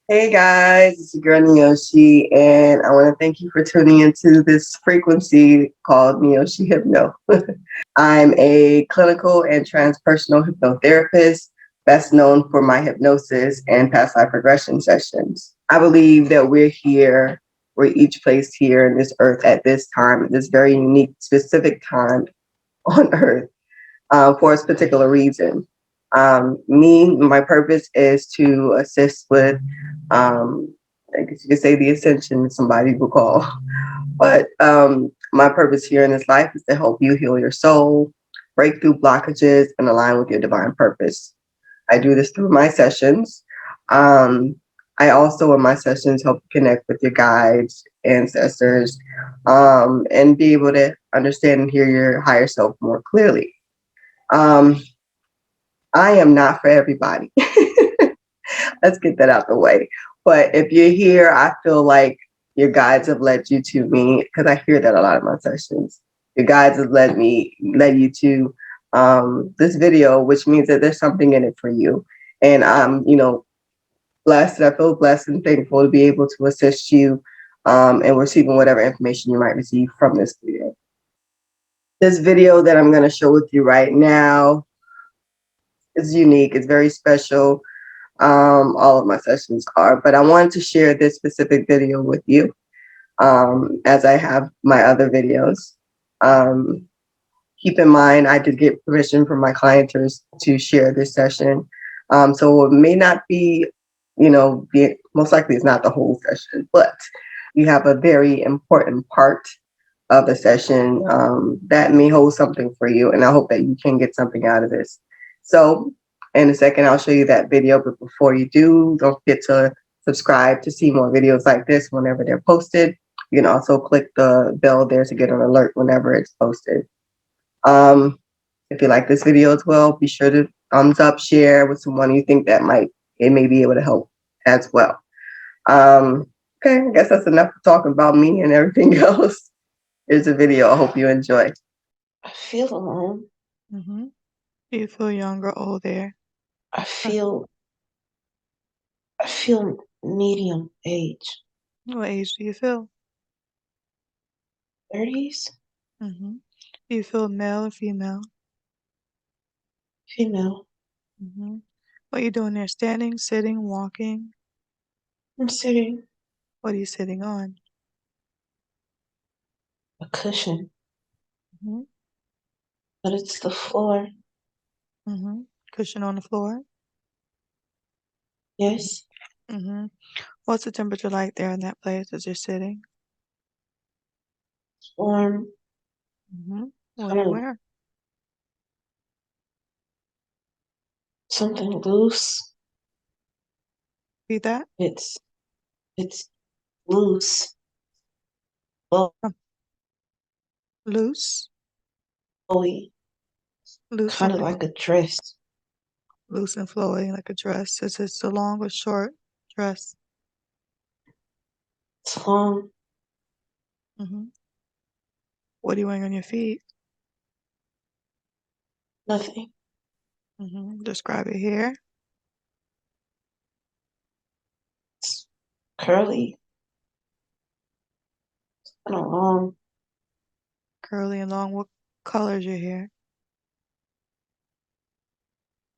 Hey guys, it's your girl Neoshi, and I want to thank you for tuning into this frequency called Neoshi Hypno. I'm a clinical and transpersonal hypnotherapist, best known for my hypnosis and past life regression sessions. I believe that we're each placed here in this earth at this time, at this very unique, specific time on earth for a particular reason. My purpose is to assist with, I guess you could say, the ascension, somebody will call. But my purpose here in this life is to help you heal your soul, break through blockages, and align with your divine purpose. I do this through my sessions. Um, I also, in my sessions, help connect with your guides, ancestors, and be able to understand and hear your higher self more clearly. Um, I am not for everybody. Let's get that out the way. But if you're here, I feel like your guides have led you to me because I hear that a lot of my sessions. Your guides have led you to this video, which means that there's something in it for you. And I'm blessed. I feel blessed and thankful to be able to assist you and receiving whatever information you might receive from this video. This video that I'm going to show with you right now is unique. It's very special. All of my sessions are, but I wanted to share this specific video with you as I have my other videos. Um, Keep in mind, I did get permission from my clienters to share this session. So it may not be, most likely it's not the whole session, but you have a very important part of the session that may hold something for you. And I hope that you can get something out of this. So in a second, I'll show you that video. But before you do, don't forget to subscribe to see more videos like this whenever they're posted. You can also click the bell there to get an alert whenever it's posted. If you like this video as well, be sure to thumbs up, share with someone you think that it may be able to help as well. Okay, I guess that's enough talking about me and everything else. Here's a video. I hope you enjoy. I feel alone. Mm-hmm. Do you feel young or old there? I feel medium age. What age do you feel? 30s, Mm-hmm. Do you feel male or female? female. Mm-hmm. What are you doing there? Standing, sitting, walking? I'm sitting What are you sitting on? a cushion, Mm-hmm. but it's the floor. Mm-hmm. Cushion on the floor? Yes, Mm-hmm. What's the temperature like there in that place as you're sitting? warm, Mm-hmm. What are kind you of wearing? something loose. Read that? It's loose, Oh, loose? flowy, Loose kind and of flowy. like a dress. Loose and flowy like a dress. Is it a long or short dress? It's long, Mm-hmm. What are you wearing on your feet? nothing. Mm-hmm. Describe it here. It's curly, kind of long, Curly and long. What color is your hair?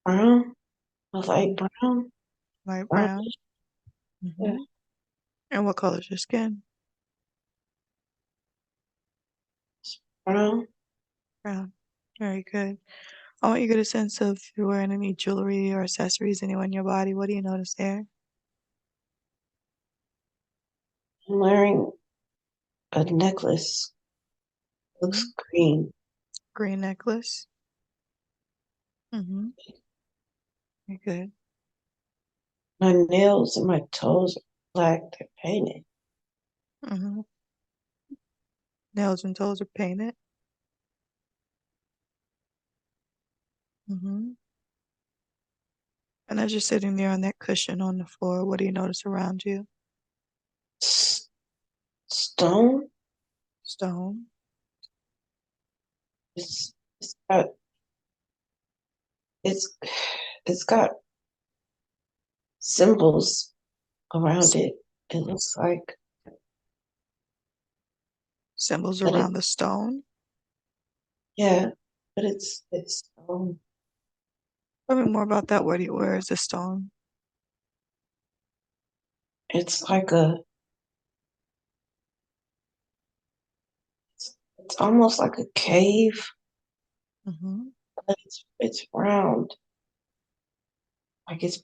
brown, a light brown, Light brown, brown. yeah, Mm-hmm. And what color is your skin? brown. Brown. Very good. I want you to get a sense of if you're wearing any jewelry or accessories anywhere in your body. What do you notice there? I'm wearing a necklace. Mm-hmm. Looks green. Green necklace. Mm-hmm. Very good. My nails and my toes are black. They're painted. Mm-hmm. Nails and toes are painted. Mm-hmm. And as you're sitting there on that cushion on the floor, what do you notice around you? Stone. Stone. It's it's got it's it's got symbols around it. It looks like Symbols but around the stone. yeah, but it's Tell me more about that. Where is the stone? it's it's almost like a cave, Mm-hmm. but it's round. Like it's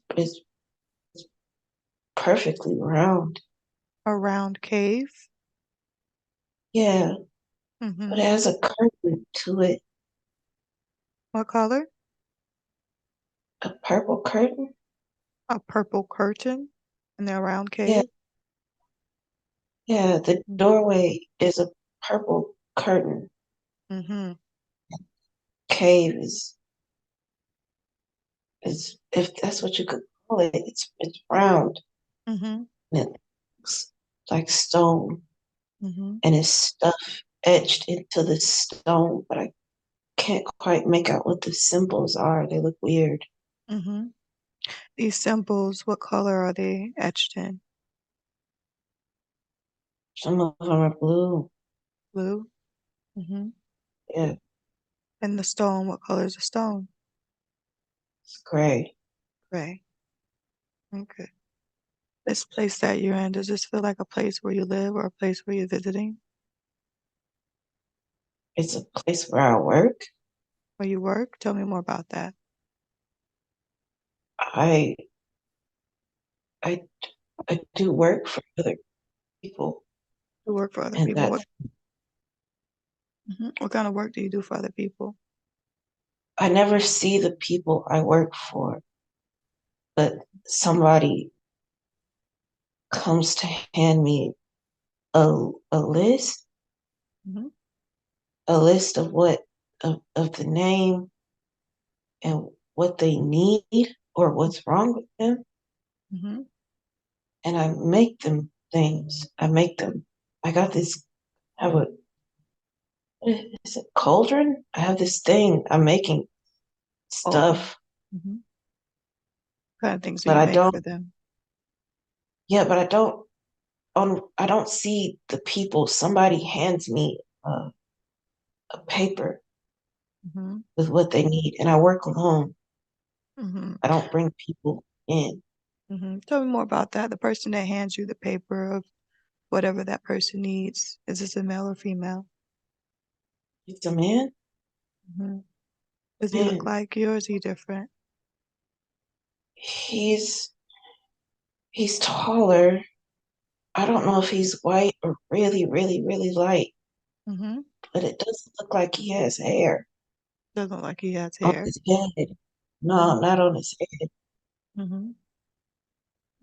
perfectly round. A round cave. Yeah, but Mm-hmm. it has a curtain to it, What color? a purple curtain. A purple curtain in the round Yeah, cave. yeah. The doorway is a purple curtain. Mm-hmm. Cave is if that's what you could call it. It's round Mm-hmm. and it looks like stone, Mm-hmm. and it's stuff etched into the stone, but I can't quite make out what the symbols are. They look weird. Mm-hmm. These symbols, what color are they etched in? Some of them are blue. Blue. Mm-hmm. Yeah, And the stone, what color is the stone? it's gray. Gray. Okay. This place that you're in, does this feel like a place where you live or a place where you're visiting? It's a place where I work. Where you work? Tell me more about that. I I I do work for other people, You work for other and people. that's What kind of work do you do for other people? I never see the people I work for, but somebody comes to hand me a list, Mm-hmm. a list of of the name and what they need or what's wrong with them, Mm-hmm. and I make them things. I make them. I got this. I have a what is it cauldron? I have this thing. I'm making Children. stuff, Mm-hmm. What kind of things do but you I make don't. for them? Yeah, but I don't. I don't see the people. Somebody hands me a paper Mm-hmm. with what they need, and I work alone. Mm-hmm. I don't bring people in. Mm-hmm. Tell me more about that. The person that hands you the paper of whatever that person needs, is this a male or female? It's a man. Mm-hmm. Does he look Man, like you or is he different? he's he's taller. I don't know if he's white or really, really, really light, Mm-hmm. but it doesn't look like he has hair Doesn't look like he has on hair. his head. Mm-hmm. No, not on his head. Mm-hmm.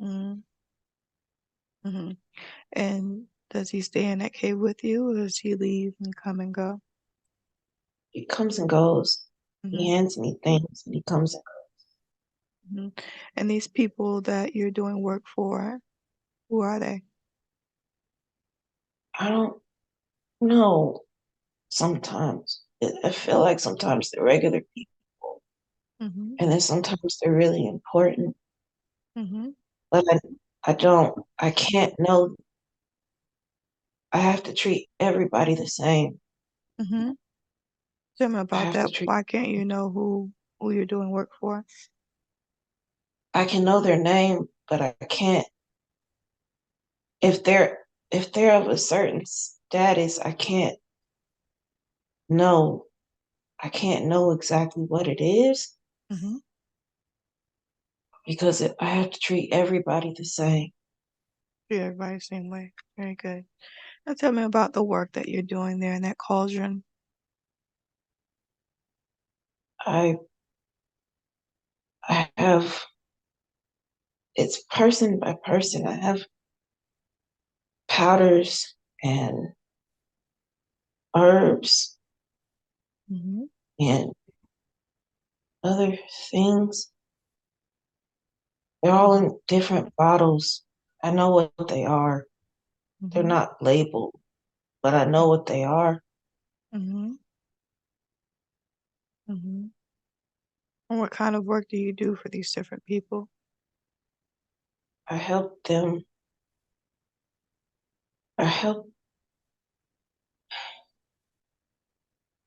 Mm-hmm. Mm-hmm. And does he stay in that cave with you or does he leave and come and go? He comes and goes. Mm-hmm. He hands me things and he comes and Mm-hmm. And these people that you're doing work for, who are they? I don't know sometimes. I feel like sometimes they're regular people, Mm-hmm. and then sometimes they're really important. Mm-hmm. But I don't, I can't know. I have to treat everybody the same. Mm-hmm. Tell me I about have to that. treat, Why can't you know who you're doing work for? I can know their name, but I can't, if they're of a certain status, know, I can't know exactly what it is Mm-hmm. because I have to treat everybody the same. Treat everybody the same way. Very good. Now tell me about the work that you're doing there in that cauldron. I, I have, it's person by person. I have powders and herbs Mm-hmm. and other things. They're all Mm-hmm. in different bottles. I know what they are. They're Mm-hmm. not labeled, but I know what they are. Mm-hmm. Mm-hmm. And what kind of work do you do for these different people? I help them. I help.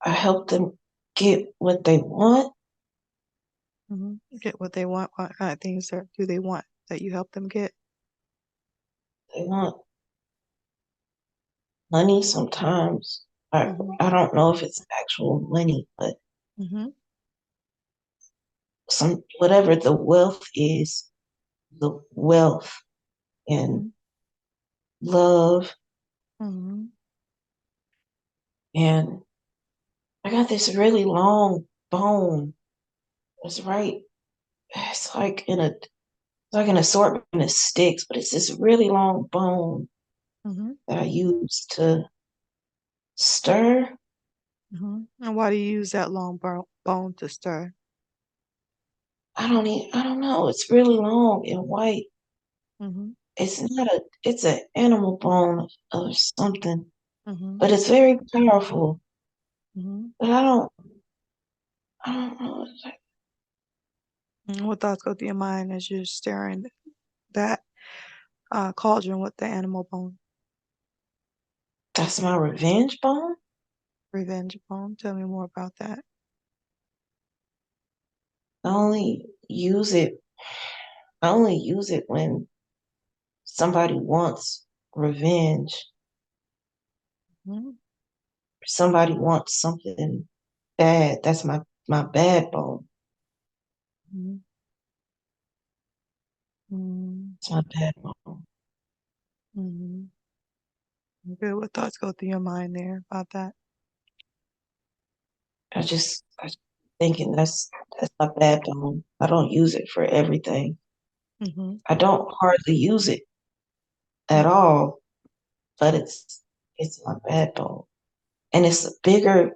I help them get what they want. Get what they want. What kind of things do they want that you help them get? They want money sometimes. I Mm-hmm. I don't know if it's actual money, but Mm-hmm. some whatever the wealth is, the wealth and love. Mm-hmm. And I got this really long bone. It's right. It's like an assortment of sticks, but it's this really long bone Mm-hmm. that I use to stir. Mm-hmm. And why do you use that long bone to stir? I don't know. It's really long and white. Mm-hmm. It's an animal bone or something, Mm-hmm. but it's very powerful. Mm-hmm. But I don't know. It's like, And what thoughts go through your mind as you're stirring that cauldron with the animal bone? that's my revenge bone. Revenge bone. Tell me more about that. I only use it. I only use it when somebody wants revenge. Mm-hmm. Somebody wants something bad. That's my bad bone. Mm-hmm. It's my bad bone. Mm-hmm. Good. What thoughts go through your mind there about that? I just thinking that's my bad bone. I don't use it for everything. Mm-hmm. I don't hardly use it at all, but it's my bad bone. And it's bigger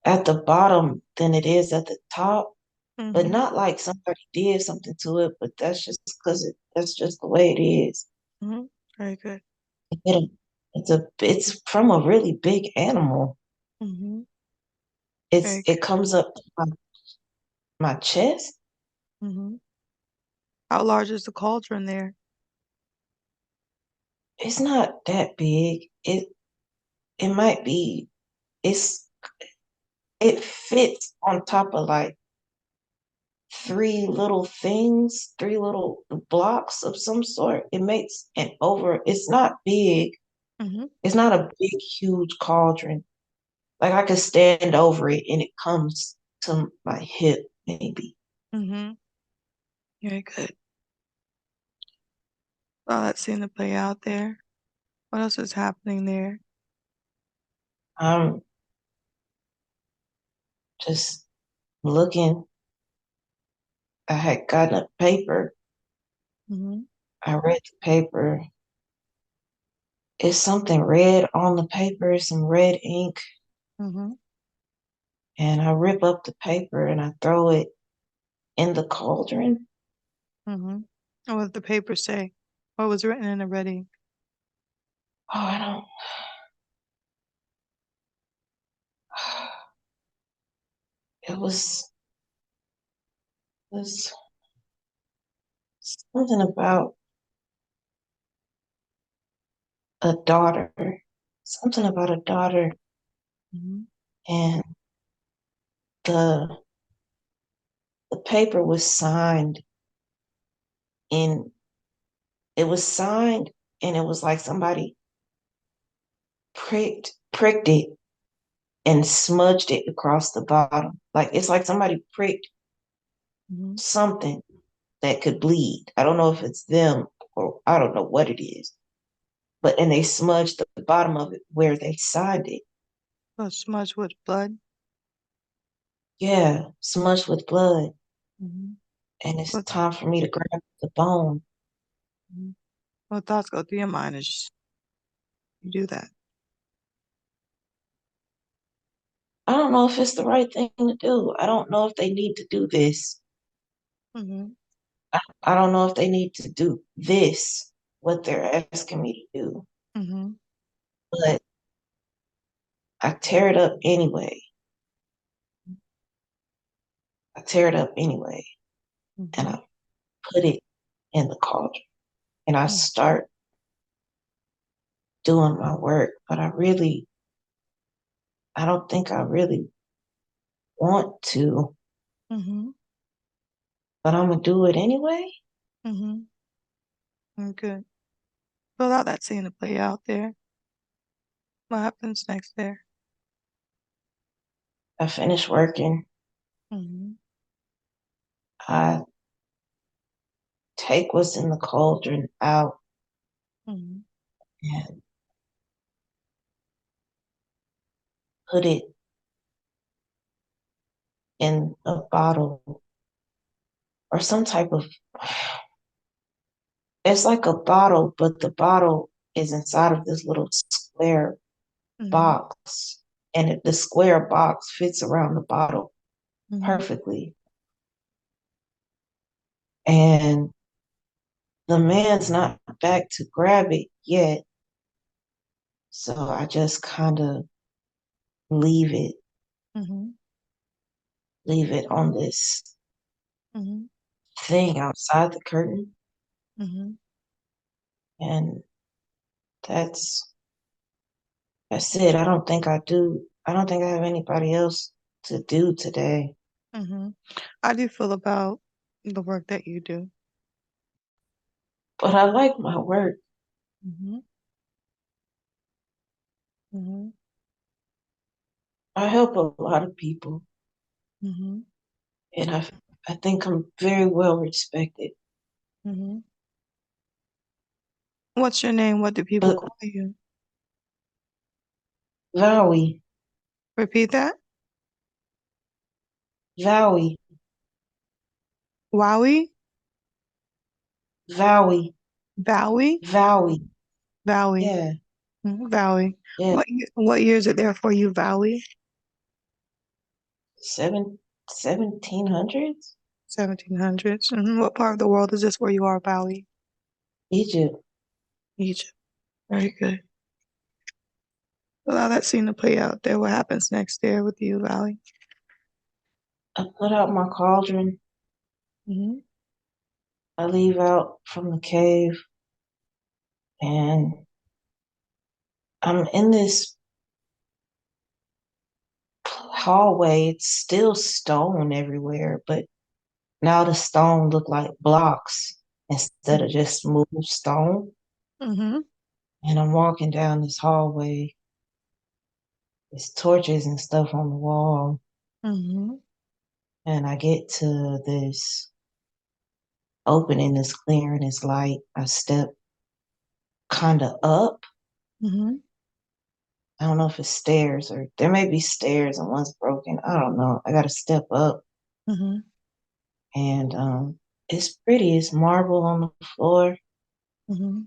at the bottom than it is at the top, but Mm-hmm. not like somebody did something to it, but that's just because that's just the way it is. Mm-hmm. Very good. It, it's from a really big animal. Mm-hmm. It's Very it comes up to my chest. good. Mm-hmm. How large is the cauldron there? It's not that big. It might be it's it fits on top of like three little things, three little blocks of some sort. It makes an over. It's not big. Mm-hmm. It's not a big, huge cauldron. Like I could stand over it and it comes to my hip, maybe. Mm-hmm. Very good. Well, that seemed to play out there. What else is happening there? I'm just looking. I had gotten a paper. Mm-hmm. I read the paper. It's something red on the paper, some red ink, Mm-hmm. and I rip up the paper and I throw it in the cauldron. Mm-hmm. And what did the paper say? What was written in the red ink? Oh, I don't. It was something about a daughter. Something about a daughter, Mm-hmm. and the the paper was signed in. It was signed, and it was like somebody pricked it and smudged it across the bottom. Like it's like somebody pricked Mm-hmm. something that could bleed. I don't know if it's them or I don't know what it is. But and they smudged the bottom of it where they signed it. So smudged with blood. Yeah, smudged with blood. Mm-hmm. And it's What, time for me to grab the bone. mm-hmm. What thoughts go through your mind as you do that? I don't know if it's the right thing to do. I don't know if they need to do this. Mm-hmm. I don't know if they need to do this, what they're asking me to do. Mm-hmm. But I tear it up anyway. I tear it up anyway. And Mm-hmm. I put it in the cauldron. and I start doing my work, but I don't think I really want to, Mm-hmm. but I'm gonna do it anyway. Mm-hmm. Good. So allow that scene to play out there. What happens next there? I finish working. Mm-hmm. I take what's in the cauldron out Mm-hmm. and put it in a bottle or some type of, it's like a bottle, but the bottle is inside of this little square Mm-hmm. box. And the square box fits around the bottle Mm-hmm. perfectly. And the man's not back to grab it yet. So I just kind of leave it, Mm-hmm. leave it on this Mm-hmm. thing outside the curtain. Mm-hmm. And that's it. I don't think I have anybody else to do today. Mm-hmm. How do you feel about the work that you do? But I like my work. Mm-hmm. Mm-hmm. I help a lot of people. Mm-hmm. And I think I'm very well respected. Mm-hmm. What's your name? What do people But call you? Vowie, Repeat that. Vowie, Wowie? Vowie, Vowie? Vowie. Vowie. Yeah, Mhm. Vowie. yeah. What year is it there for you, Vowie? 1700s? 1700s. What part of the world is this where you are, Vowie? Egypt. Egypt. Very good. Allow that scene to play out there. What happens next there with you, Vowie? I put out my cauldron. Mm-hmm. I leave out from the cave and I'm in this hallway. It's still stone everywhere, but now the stone look like blocks instead of just smooth stone. Mm-hmm. And I'm walking down this hallway. There's torches and stuff on the wall. Mm-hmm. And I get to this opening, this clearing, this light. I step kind of up. Mm-hmm. I don't know if it's stairs or there may be stairs and one's broken. I don't know. I got to step up Mm-hmm. and it's pretty. It's marble on the floor, Mm-hmm.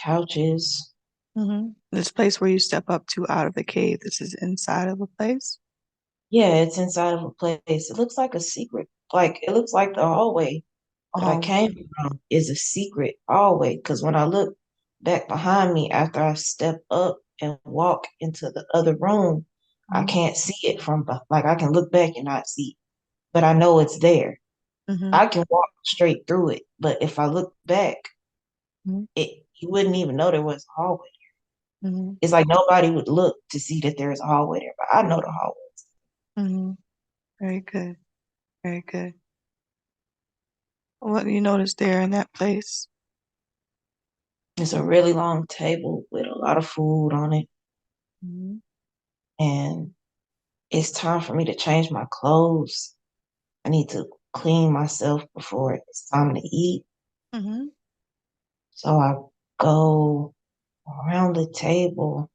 couches. Mm-hmm. This place where you step up to out of the cave, this is inside of a place? Yeah, it's inside of a place. It looks like a secret. Like it looks like the hallway that I Oh. came from is a secret hallway. Because when I look back behind me after I step up and walk into the other room, I Mm-hmm. can't see it like I can look back and not see, but I know it's there. Mm-hmm. I can walk straight through it, but if I look back, you wouldn't even know there was a hallway. Mm-hmm. It's like nobody would look to see that there's a hallway there, but I know the hallway. Mm-hmm. Very good. Very good. What do you notice there in that place? It's a really long table with a lot of food on it, Mm-hmm. and it's time for me to change my clothes. I need to clean myself before it's time to eat. Mm-hmm. So I go around the table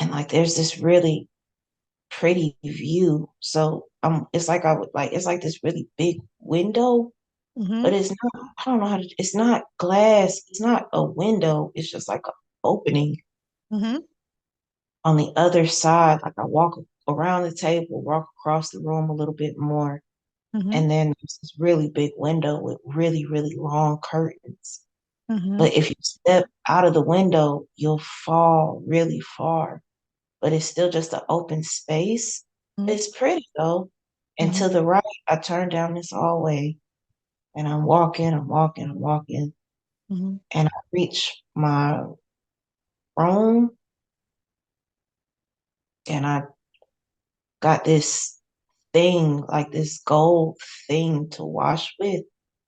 and like there's this really pretty view. So it's like it's like this really big window, Mm-hmm. but it's not, I don't know it's not glass, it's not a window, it's just like an opening Mm-hmm. on the other side. Like I walk around the table, walk across the room a little bit more, Mm-hmm. and then there's this really big window with really, really long curtains. Mm-hmm. But if you step out of the window, you'll fall really far. But it's still just an open space. Mm-hmm. It's pretty though. And Mm-hmm. to the right, I turn down this hallway And I'm walking, Mm-hmm. and I reach my room, and I got this thing, like this gold thing to wash with,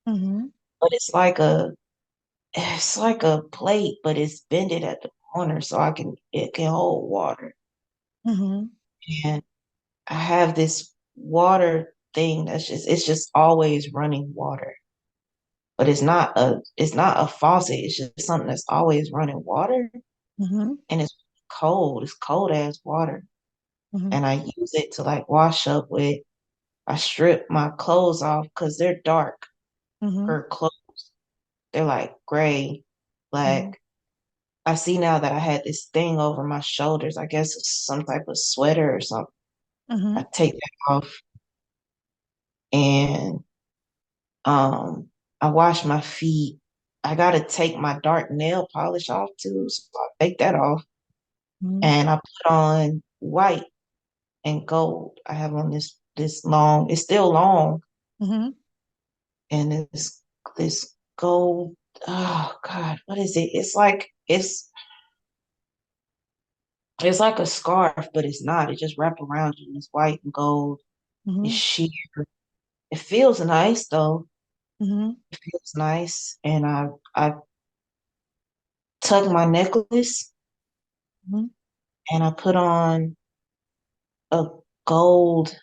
Mm-hmm. but it's like a plate, but it's bended at the corner so it can hold water. Mm-hmm. And I have this water thing it's just always running water. But it's not a faucet, it's just something that's always running water, Mm-hmm. and it's cold. It's cold as water. Mm-hmm. And I use it to like wash up with. I strip my clothes off because they're dark. Mm-hmm. Her clothes, they're like gray, Mm-hmm. black. I see now that I had this thing over my shoulders. I guess it's some type of sweater or something. Mm-hmm. I take that off, and um I wash my feet. I gotta take my dark nail polish off too. So I take that off, Mm-hmm. and I put on white and gold. I have on this long, it's still long, Mm-hmm. and this gold, oh God, what is it? It's like a scarf, but it's not. It just wraps around you, and it's white and gold. It's Mm-hmm. sheer. It feels nice though. Mm-hmm. It feels nice. And I tuck my necklace, Mm-hmm. and I put on a gold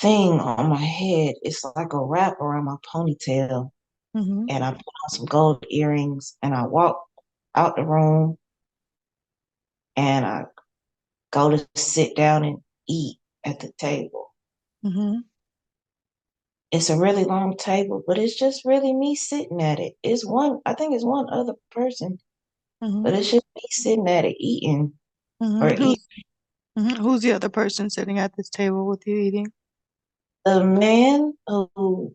thing on my head. It's like a wrap around my ponytail. Mm-hmm. And I put on some gold earrings, and I walk out the room, and I go to sit down and eat at the table. Mm-hmm. It's a really long table, but it's just really me sitting at it. I think it's one other person, Mm-hmm. but it's just me sitting at it eating or Mm-hmm. eat. Who's the other person sitting at this table with you eating? The man who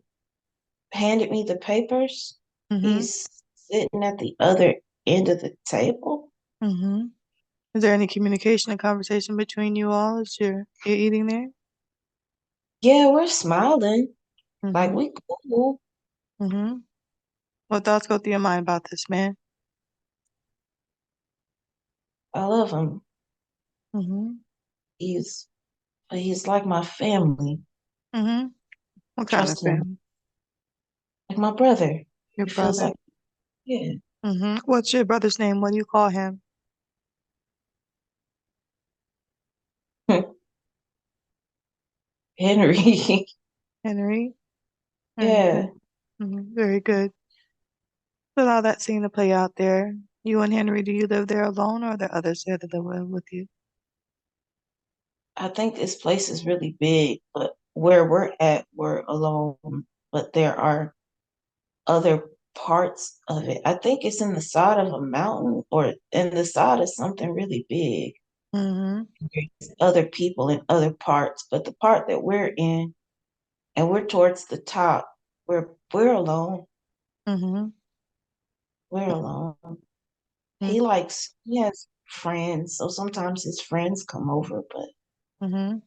handed me the papers, Mm-hmm. he's sitting at the other end of the table. Mm-hmm. Is there any communication and conversation between you all as you're eating there? Yeah, we're smiling. Like Mm-hmm. we cool. Mm-hmm. What thoughts go through your mind about this man? I love him. Mm-hmm. He's he's like my family. Mm-hmm. What kind of Trust him. family? Like my brother. Your He feels brother. like, yeah. Mm-hmm. What's your brother's name? What do you call him? Henry. Henry. Very Yeah. good. Mm-hmm. Very good. Allow that scene to play out there. You and Henry, do you live there alone or are there others there that live with you? I think this place is really big, but where we're at, we're alone. But there are other parts of it. I think it's in the side of a mountain or in the side of something really big. Mm-hmm. There's other people in other parts, but the part that we're in, and we're towards the top, we're alone. Mm-hmm. We're alone. Mm-hmm. He has friends, so sometimes his friends come over, but Mm-hmm.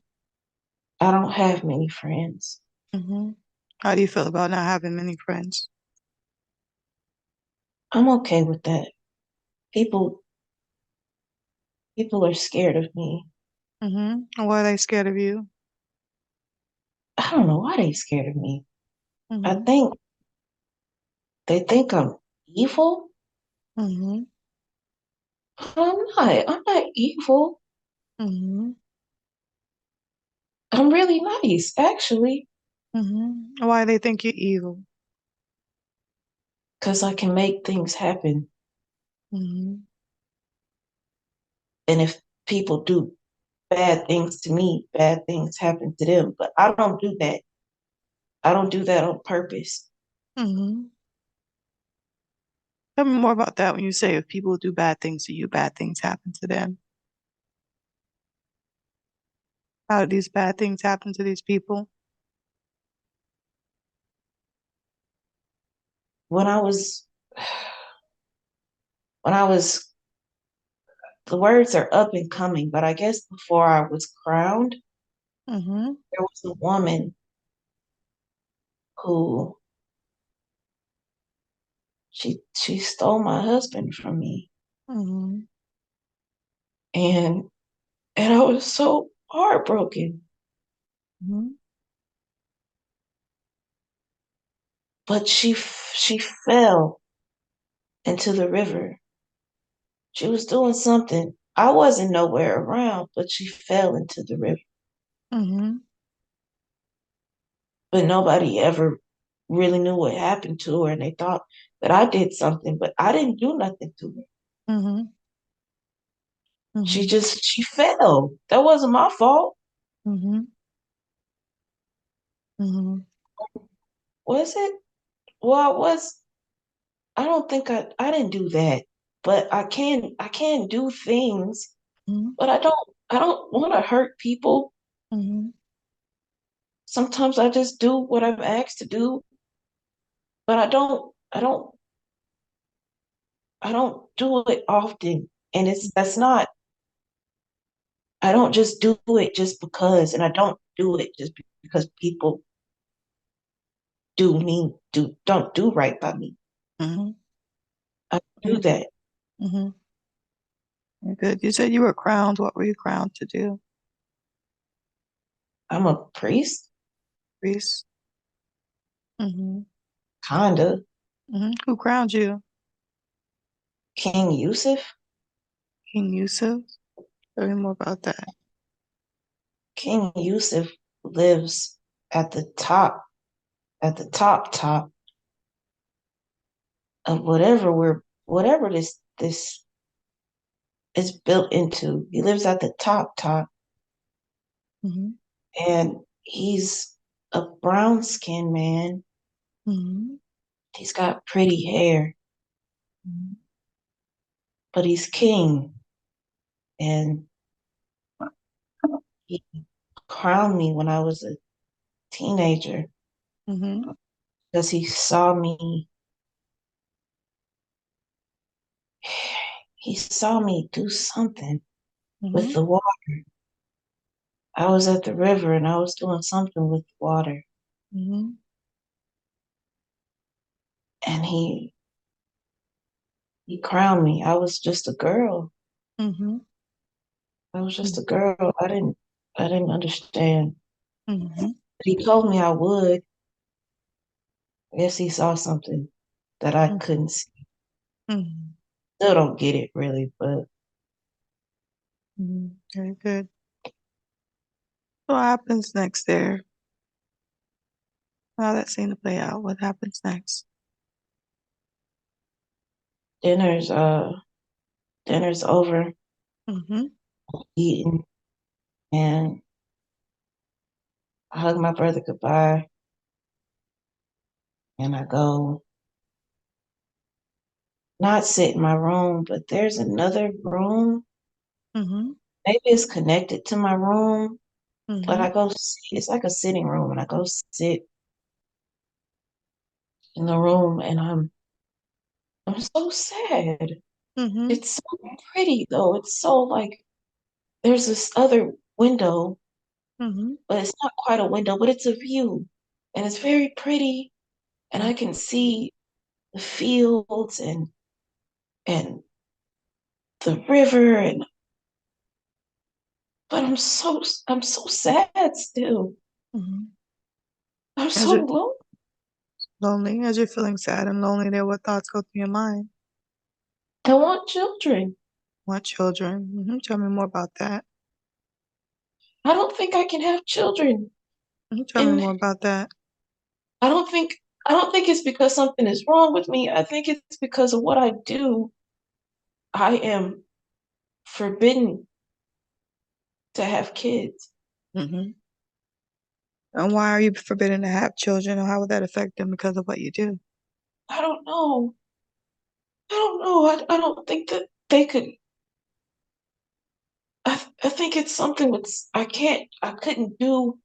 I don't have many friends. Mm-hmm. How do you feel about not having many friends? I'm okay with that. People people are scared of me. Mm-hmm. Why are they scared of you? I don't know why they scared of me. I Mm-hmm. think they think I'm evil. Mm-hmm. I'm not. I'm not evil. Mm-hmm. I'm really nice, actually, Mm-hmm. Why they think you're evil? because I can make things happen. Mm-hmm. And if people do bad things to me, bad things happen to them. But I don't do that. I don't do that on purpose. Mm-hmm. Tell me more about that when you say if people do bad things to you, bad things happen to them. How do these bad things happen to these people? When I was, when I was, the words are up and coming, but I guess before I was crowned, Mm-hmm. there was a woman who she stole my husband from me. Mm-hmm. And I was so heartbroken. Mm-hmm. But she fell into the river. She was doing something. I wasn't nowhere around, but she fell into the river. Mm-hmm. But nobody ever really knew what happened to her, and they thought that I did something, but I didn't do nothing to her. Mm-hmm. She fell. That wasn't my fault. Mm-hmm. Mm-hmm. Was it? Well, I was. I don't think I didn't do that, but I can do things, Mm-hmm. but I don't want to hurt people. Mm-hmm. Sometimes I just do what I'm asked to do, but I don't do it often. And that's not, I don't just do it just because, and I don't do it just because people don't do right by me. Mm-hmm. I do that. Mm-hmm. Good. You said you were crowned. What were you crowned to do? I'm a priest, Priest. Mm-hmm. kinda. Mm-hmm. Who crowned you? King Yusuf. King Yusuf? Tell me more about that. King Yusuf lives at the top of whatever this is built into. He lives at the top, Mm-hmm. and he's a brown skinned man. Mm-hmm. He's got pretty hair, but he's king, and he crowned me when I was a teenager Mm-hmm. because he saw me do something with Mm-hmm. the water. I was at the river and I was doing something with the water, Mm-hmm. and he crowned me. I was just a girl. Mm-hmm. I was just a girl. I didn't understand. Mm-hmm. But he told me I would. I guess he saw something that I couldn't see. Mm-hmm. Still don't get it really, but Mm-hmm. Very good. So what happens next there? How that scene to play out? What happens next? dinner's uh dinner's over, Mm-hmm. eating, and I hug my brother goodbye, and I go not sit in my room, but there's another room. Mm-hmm. Maybe it's connected to my room, but Mm-hmm. I go sit, it's like a sitting room, and I go sit in the room, and I'm so sad. Mm-hmm. It's so pretty though. It's so like there's this other window, Mm-hmm. but it's not quite a window, but it's a view. And it's very pretty. And I can see the fields and the river and but I'm so sad still. Mm-hmm. I'm As so you're lonely. lonely, as you're feeling sad and lonely there, what thoughts go through your mind? I want children. What children? Mm-hmm. Tell me more about that. I don't think I can have children. Mm-hmm. Tell me And more about that. I don't think I don't think it's because something is wrong with me. I think it's because of what I do. I am forbidden to have kids. Mm-hmm. And why are you forbidden to have children, or how would that affect them because of what you do? I don't know. I don't know. I don't think that they could. I think it's something that's I couldn't do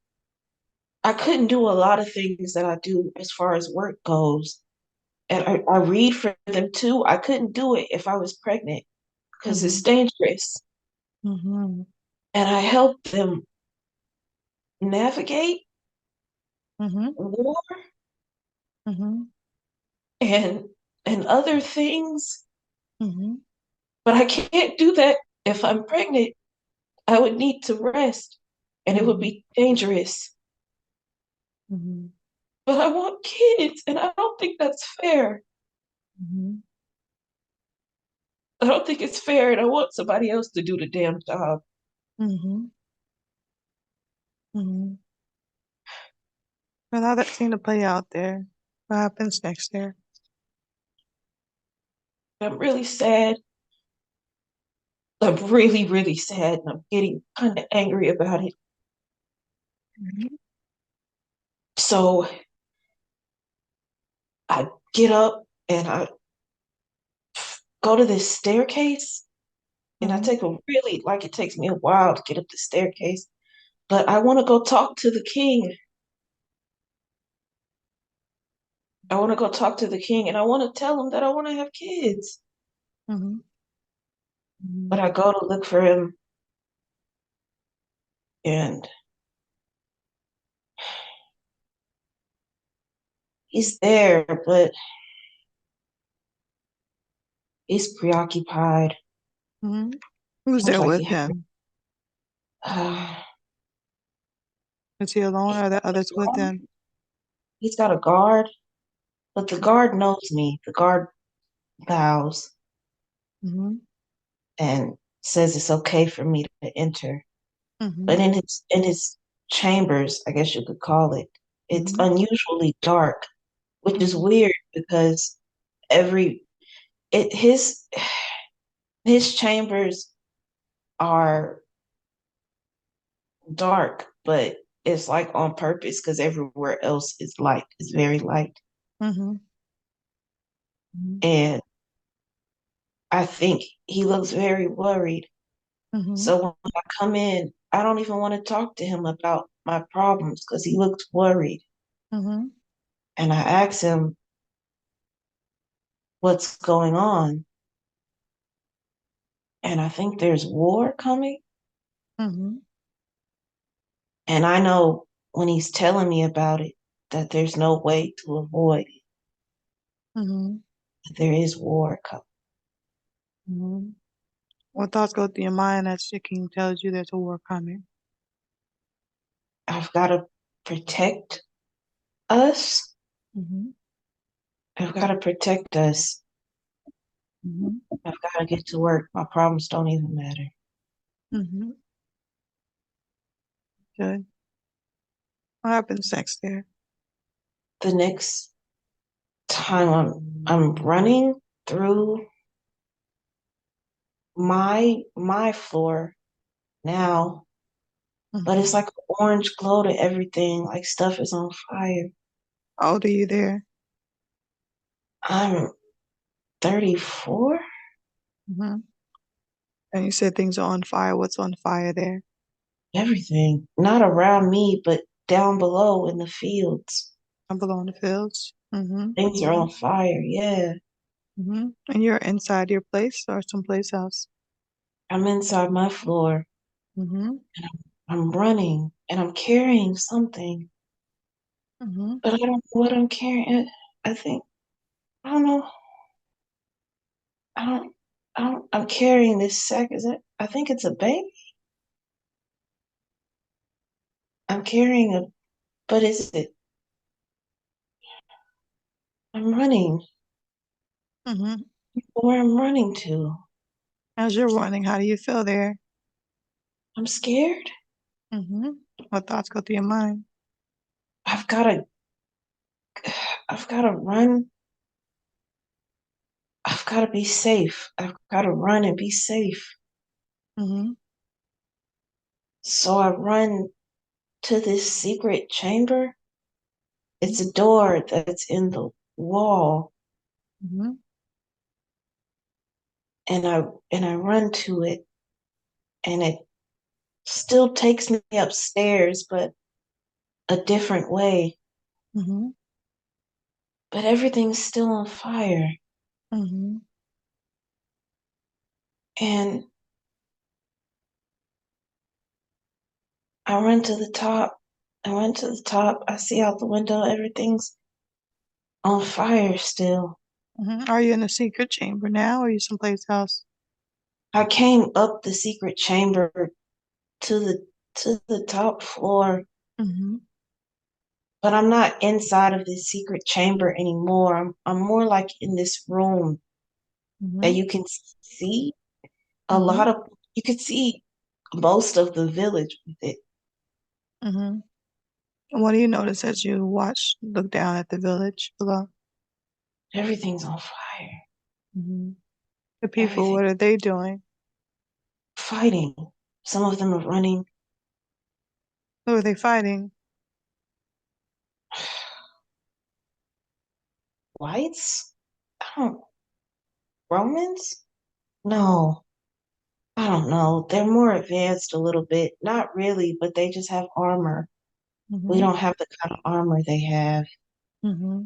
a lot of things that I do as far as work goes. And I read for them too. I couldn't do it if I was pregnant because it's Mm-hmm. dangerous. Mm-hmm. And I help them navigate Mm-hmm. war. Mm-hmm. and other things. Mm-hmm. But I can't do that if I'm pregnant. I would need to rest and it would Mm-hmm. be dangerous. Mm-hmm. But I want kids and I don't think that's fair. Mm-hmm. I don't think it's fair and I want somebody else to do the damn job. Mm-hmm. Mm-hmm. Allow that scene to play out there. What happens next there? I'm really sad. I'm really, really sad and I'm getting kind of angry about it. Mm-hmm. So I get up and I go to this staircase and I Mm-hmm. take a really, like it takes me a while to get up the staircase, but I want to go talk to the king. I want to go talk to the king and I want to tell him that I want to have kids. Mm-hmm. Mm-hmm. But I go to look for him and he's there, but he's preoccupied. Mm-hmm. Who's Seems there like with he has, him? uh, Is he alone or are there others with him? he's got a guard, but the guard knows me. The guard bows Mm-hmm. and says it's okay for me to enter. Mm-hmm. But in his chambers, I guess you could call it, it's Mm-hmm. unusually dark, which is Mm-hmm. weird because every it his chambers are dark, but it's like on purpose because everywhere else is light. It's very light. Mm-hmm. Mm-hmm. And I think he looks very worried. Mm-hmm. So when I come in, I don't even want to talk to him about my problems because he looks worried. Mm-hmm. And I ask him what's going on. And I think there's war coming. Mm-hmm. And I know when he's telling me about it that there's no way to avoid it. Mm-hmm. That there is war coming. Mm-hmm. What thoughts go through your mind as the king tells you there's a war coming? I've got to protect us. Mm-hmm. I've got to protect us. Mm-hmm. I've got to get to work. My problems don't even matter. Mm-hmm. Good. What happens next there? The next time I'm running through my floor now, but Mm-hmm. it's like an orange glow to everything, like stuff is on fire. How old are you there? I'm 34. Mm-hmm. And you said things are on fire. What's on fire there? Everything, not around me, but down below in the fields. Down below in the fields. Mm-hmm. Things are on fire. Yeah, Mm-hmm. And you're inside your place or someplace else? I'm inside my floor Mm-hmm. and I'm running and I'm carrying something, Mm-hmm. but I don't know what I'm carrying. I think I don't know. I don't. I'm carrying this sack. Is it? I think it's a baby. I'm carrying a. But is it? I'm running. Mm-hmm. Where I'm running to? As you're running, how do you feel there? I'm scared. Mm-hmm. What thoughts go through your mind? I've gotta. I've gotta run. I've gotta be safe. I've gotta run and be safe. Mm-hmm. So I run to this secret chamber. It's a door that's in the wall, Mm-hmm. and I run to it, and it still takes me upstairs, but a different way. Mm-hmm. But everything's still on fire. Mm-hmm. And I run to the top. I went to the top. I see out the window. Everything's on fire still. Are you in a secret chamber now, or are you someplace else? I came up the secret chamber to the top floor, Mm-hmm. but I'm not inside of this secret chamber anymore. I'm more like in this room that Mm-hmm. you can see a Mm-hmm. lot of, you can see most of the village with it. Mm-hmm. And what do you notice as you look down at the village below? Everything's on fire. Mm-hmm. The people, Everything what are they doing? fighting. Some of them are running. Who are they fighting? Whites? I don't. Romans? No, I don't know. They're more advanced a little bit. Not really, but they just have armor. We Mm-hmm. don't have the kind of armor they have. Mm-hmm.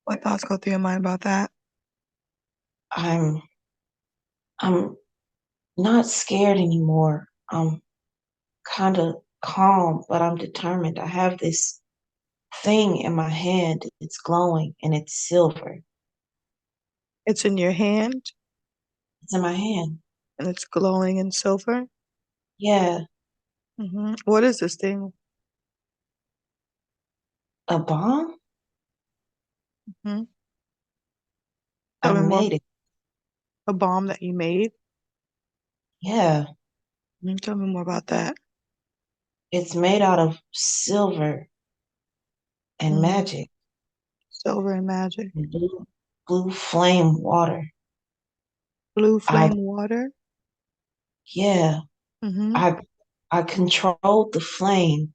What thoughts go through your mind about that? I'm I'm not scared anymore. I'm kind of calm, but I'm determined. I have this thing in my hand. It's glowing and it's silver. It's in your hand It's in my hand. and it's glowing in silver. Yeah, Mm-hmm. What is this thing? a bomb? Mm-hmm. I Tell me more. made it. A bomb that you made. Yeah, Tell me more about that. it's made out of silver and Mm-hmm. magic. Silver and magic. Blue flame water. Blue I flame water. yeah, Mm-hmm. I I controlled the flame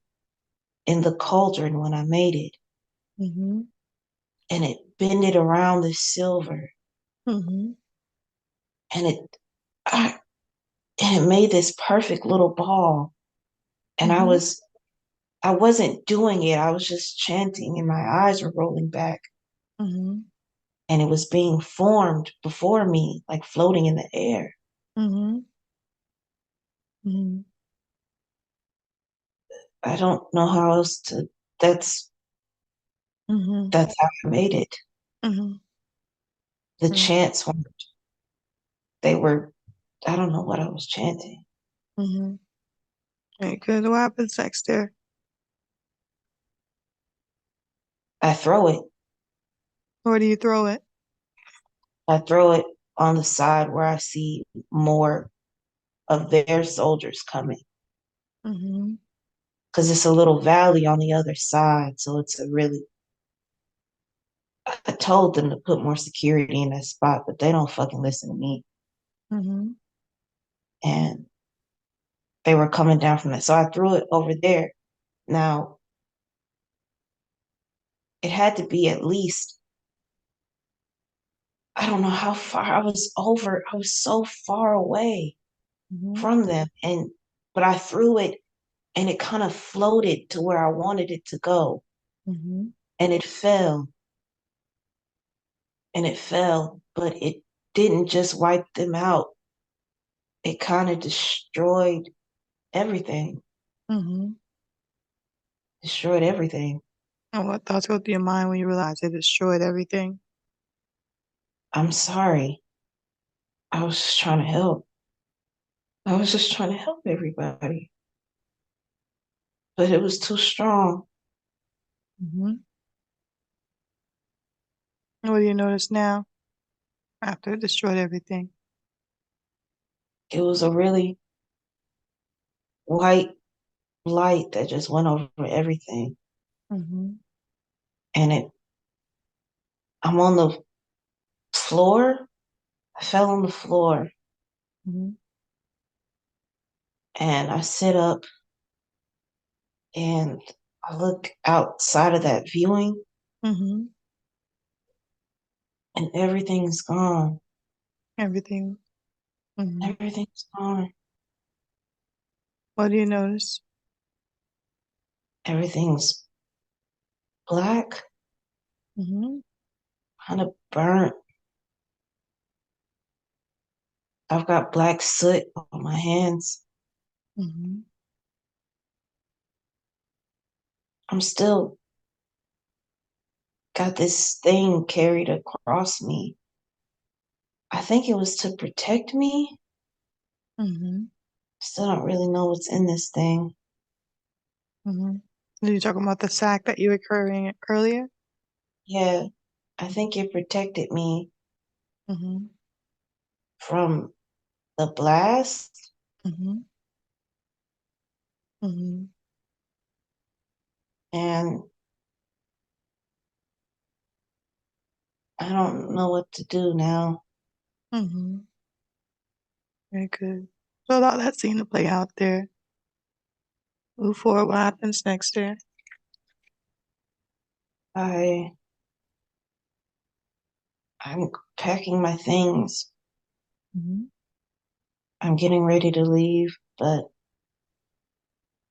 in the cauldron when I made it, Mm-hmm. and it bended around the silver, Mm-hmm. and I, and it made this perfect little ball. And Mm-hmm. I wasn't doing it. I was just chanting, and my eyes were rolling back, Mm-hmm. and it was being formed before me, like floating in the air. Mm-hmm. Mm-hmm. I don't know how else to. That's Mm-hmm. that's how I made it. Mm-hmm. The chants weren't. They were. I don't know what I was chanting. Mm-hmm. Right, good. What happens next there? I throw it. Where do you throw it? I throw it on the side where I see more of their soldiers coming. Mm-hmm. Because it's a little valley on the other side. So it's a really, I told them to put more security in that spot, but they don't fucking listen to me. Mm-hmm. And they were coming down from that. So I threw it over there. Now, it had to be at least, I don't know how far I was so far away Mm-hmm. from them. But I threw it and it kind of floated to where I wanted it to go. Mm-hmm. And it fell and it fell, but it didn't just wipe them out. It kind of everything, Mm-hmm. destroyed everything. And what thoughts go through your mind when you realize it destroyed everything? I'm sorry. I was just trying to help. I was just trying to help everybody, but it was too strong. Mm-hmm. And what do you notice now after it destroyed everything? It was a really white light that just went over everything. Mm-hmm. And I'm on the floor. I fell on the floor Mm-hmm. and I sit up and I look outside of that viewing Mm-hmm. and everything's gone. Everything. Mm-hmm. Everything's gone. What do you notice? Everything's black, Mm-hmm. kind of burnt. I've got black soot on my hands. Mm-hmm. I'm still got this thing carried across me. I think it was to protect me. Mm-hmm. Still don't really know what's in this thing. Mm-hmm. Are you talking about the sack that you were carrying earlier? Yeah, I think it protected me Mm-hmm. from the blast. Mm-hmm. Mm-hmm. And I don't know what to do now. Mm-hmm. Very good. So allow that scene to play out there. Move forward. What happens next there? I'm packing my things. Mm-hmm. I'm getting ready to leave, but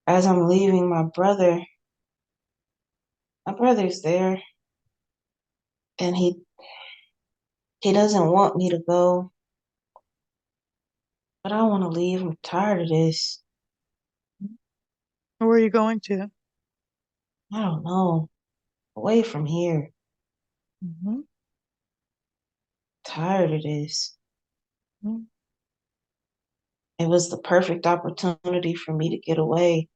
as I'm leaving, my brother's there, and he doesn't want me to go, but I want to leave. I'm tired of this. Where are you going to? I don't know. Away from here. Mm-hmm. Tired of this. Mm-hmm. It was the perfect opportunity for me to get away.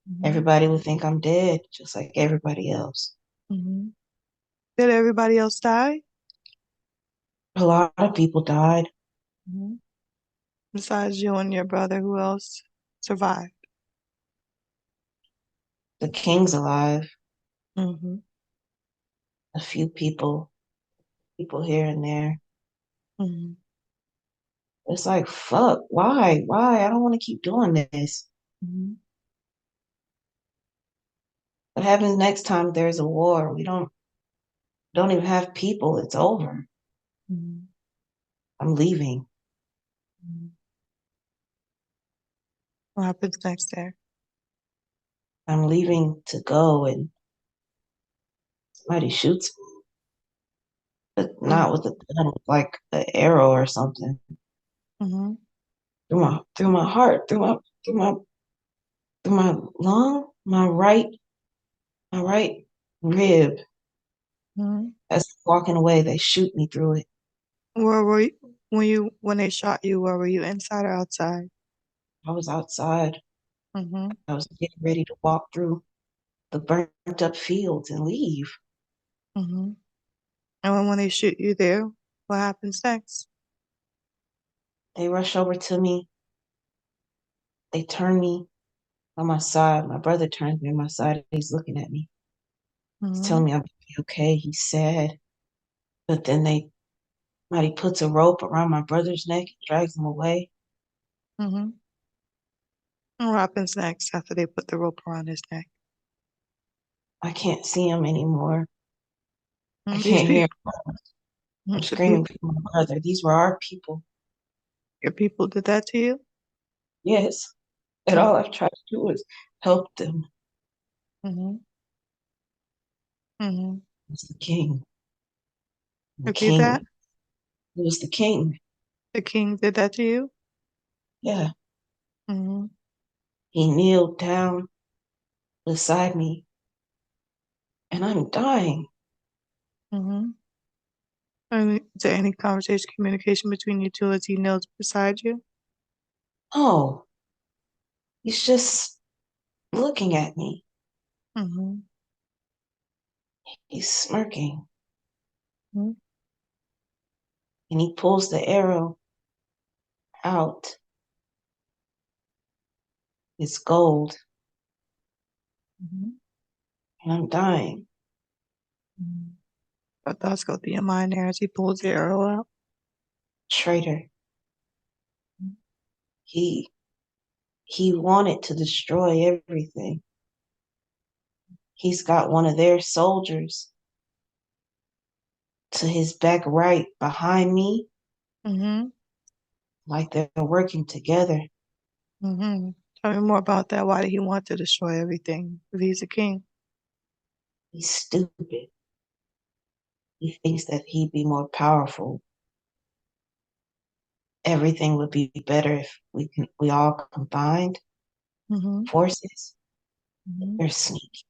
Mm-hmm. Everybody would think I'm dead, just like everybody else. Mm-hmm. Did everybody else die? A lot of people died. Mm-hmm. Besides you and your brother, who else survived? The king's alive. Mm-hmm. A few people here and there. Mm-hmm. It's like, fuck, why? Why? I don't want to keep doing this. Mm-hmm. What happens next time there's a war? We don't even have people. It's over. Mm-hmm. I'm leaving. Mm-hmm. What happens next there? I'm leaving to go and somebody shoots me, but Mm-hmm. not with a gun, with like an arrow or something. Mm-hmm. Through my heart, through my lung, my right rib. Mm-hmm. As I'm walking away, they shoot me through it. Where were you when they shot you? Where were you, inside or outside? I was outside. Mm-hmm. I was getting ready to walk through the burnt up fields and leave. Mm-hmm. And when they shoot you there, what happens next? They rush over to me. They turn me on my side. My brother turns me on my side. And he's looking at me. He's Mm-hmm. telling me I'm okay. He's sad. But then somebody puts a rope around my brother's neck and drags him away. Mm-hmm. And what happens next after they put the rope around his neck? I can't see him anymore. I These can't hear people, him. I'm the screaming people, for my brother. These were our people. your people did that to you? Yes. And all I've tried to do is help them. Mm-hmm. Mm-hmm. It's the king. The Repeat king. that. It was the king. The king did that to you? Yeah. Mm-hmm. He kneeled down beside me, and I'm dying. Mm-hmm. And is there any conversation, communication between you two as he kneels beside you? Oh, he's just looking at me. Mm-hmm. He's smirking, Mm-hmm. and he pulls the arrow out. It's gold, Mm-hmm. and I'm dying. Mm-hmm. What thoughts go through your mind there as he pulls the arrow out? Traitor. He he wanted to destroy everything. He's got one of their soldiers to his back right behind me, Mm-hmm. like they're working together. Mm-hmm. Tell me more about that. Why did he want to destroy everything if he's a king? He's stupid. He thinks that he'd be more powerful. Everything would be better if we all combined Mm-hmm. forces. Mm-hmm. They're sneaky.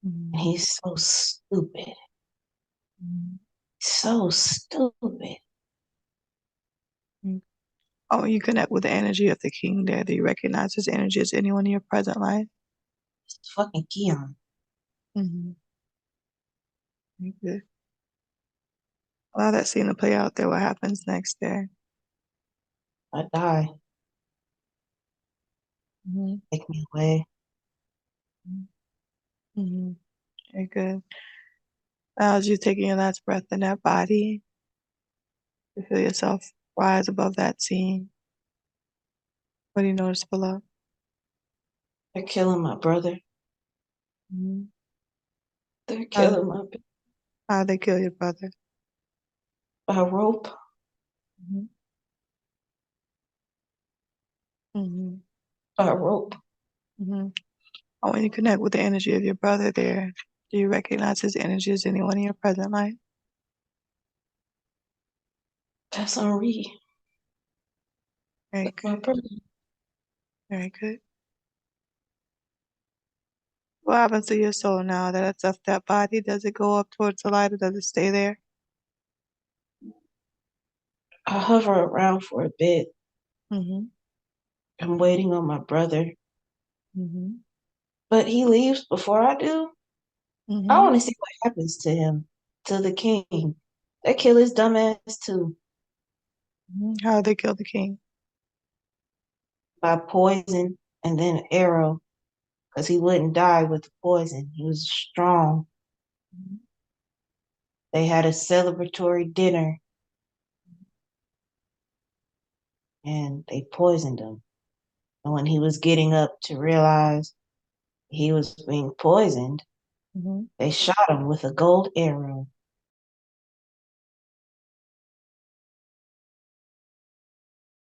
And Mm-hmm. he's so stupid. So stupid. Oh, you connect with the energy of the king there. Do you recognize his energy as anyone in your present life? It's fucking Keon. Mm-hmm. Good. Allow that scene to play out there. What happens next there? I die. Mm-hmm. Take me away. Mm-hmm. Very good. Now, as you're taking your last breath in that body, you feel yourself rise above that scene. What do you notice below? They're killing my brother. Mm-hmm. They're How, killing my how they kill your brother? by rope. Mm-hmm. Mm-hmm. By rope. Mm-hmm. Oh, when you connect with the energy of your brother there, do you recognize his energy as anyone in your present life? That's Henri. Very That's my good. brother. Very good. What happens to your soul now that it's left that body? Does it go up towards the light or does it stay there? I hover around for a bit. Mm-hmm. I'm waiting on my brother. Mm-hmm. But he leaves before I do. I Mm-hmm. want to see what happens to him, to the king. They kill his dumb ass too. Mm-hmm. How do they kill the king? By poison and then an arrow. Because he wouldn't die with the poison. He was strong. Mm-hmm. They had a celebratory dinner and they poisoned him. And when he was getting up to realize he was being poisoned, Mm-hmm. they shot him with a gold arrow.